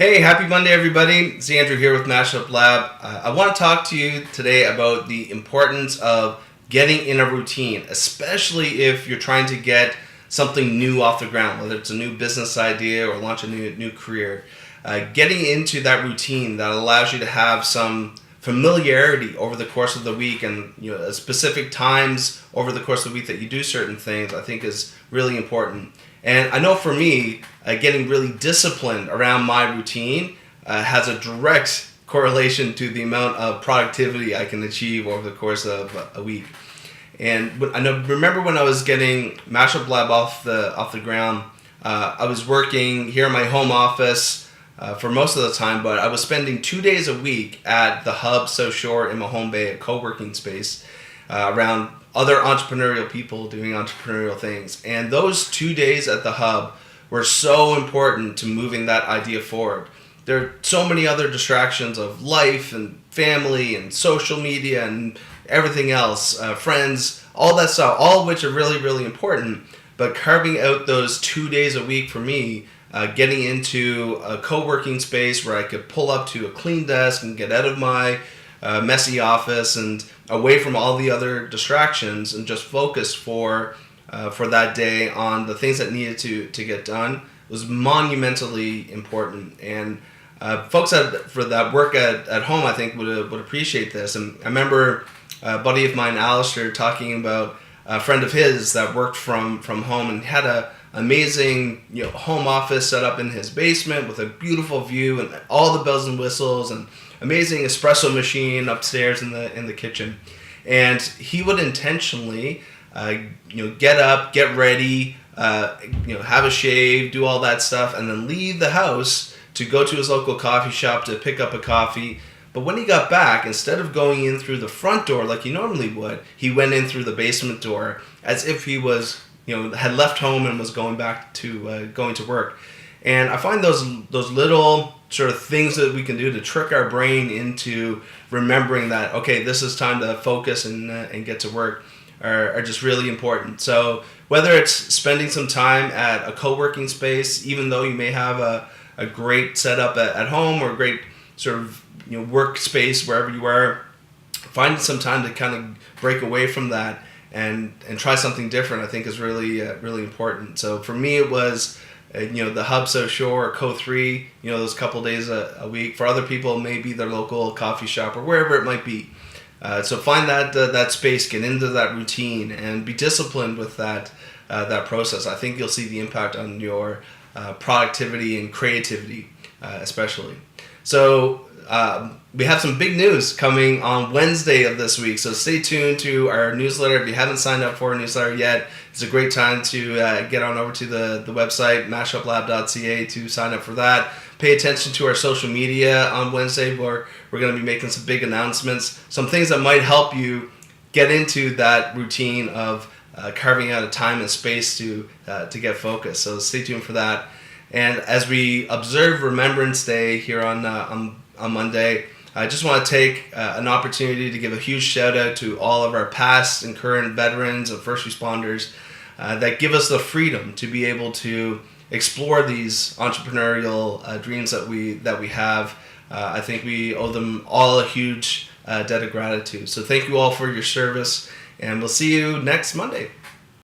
Hey, happy Monday, everybody. It's Andrew here with Mashup Lab. I want to talk to you today about the importance of getting in a routine, especially if you're trying to get something new off the ground, whether it's a new business idea or launch a new career. Getting into that routine that allows you to have some familiarity over the course of the week and specific times over the course of the week that you do certain things, I think is really important. And I know for me, getting really disciplined around my routine has a direct correlation to the amount of productivity I can achieve over the course of a week. And remember when I was getting Mashup Lab off the ground, I was working here in my home office for most of the time, but I was spending 2 days a week at the Hub South Shore in Mahone Bay, a co-working space around other entrepreneurial people doing entrepreneurial things. And those 2 days at the Hub were so important to moving that idea forward. There are so many other distractions of life and family and social media and everything else, friends, all that stuff, all of which are really, really important. But carving out those 2 days a week for me, getting into a co-working space where I could pull up to a clean desk and get out of my messy office and away from all the other distractions and just focus for that day on the things that needed to get done was monumentally important. And folks for that work at home, I think, would appreciate this. And I remember a buddy of mine, Alistair, talking about a friend of his that worked from home and had a amazing home office set up in his basement with a beautiful view and all the bells and whistles and amazing espresso machine upstairs in the kitchen. And he would intentionally get up, get ready, have a shave, do all that stuff, and then leave the house to go to his local coffee shop to pick up a coffee. But when he got back, instead of going in through the front door like he normally would, he went in through the basement door as if he was had left home and was going back to going to work. And I find those little sort of things that we can do to trick our brain into remembering that, okay, this is time to focus and get to work are just really important. So whether it's spending some time at a co-working space, even though you may have a great setup at home or a great sort of workspace wherever you are, finding some time to kind of break away from that and try something different, I think is really really important. So for me, it was the Hub South Shore or Co3, those couple days a week. For other people, maybe their local coffee shop or wherever it might be. So find that space, get into that routine, and be disciplined with that process. I think you'll see the impact on your productivity and creativity, especially. So we have some big news coming on Wednesday of this week, so stay tuned to our newsletter. If you haven't signed up for our newsletter yet, it's a great time to get on over to the website, MashupLab.ca, to sign up for that. Pay attention to our social media on Wednesday, where we're going to be making some big announcements, some things that might help you get into that routine of carving out a time and space to get focused. So stay tuned for that. And as we observe Remembrance Day here on Monday, I just want to take an opportunity to give a huge shout out to all of our past and current veterans and first responders that give us the freedom to be able to explore these entrepreneurial dreams that we have. I think we owe them all a huge debt of gratitude. So thank you all for your service, and we'll see you next Monday.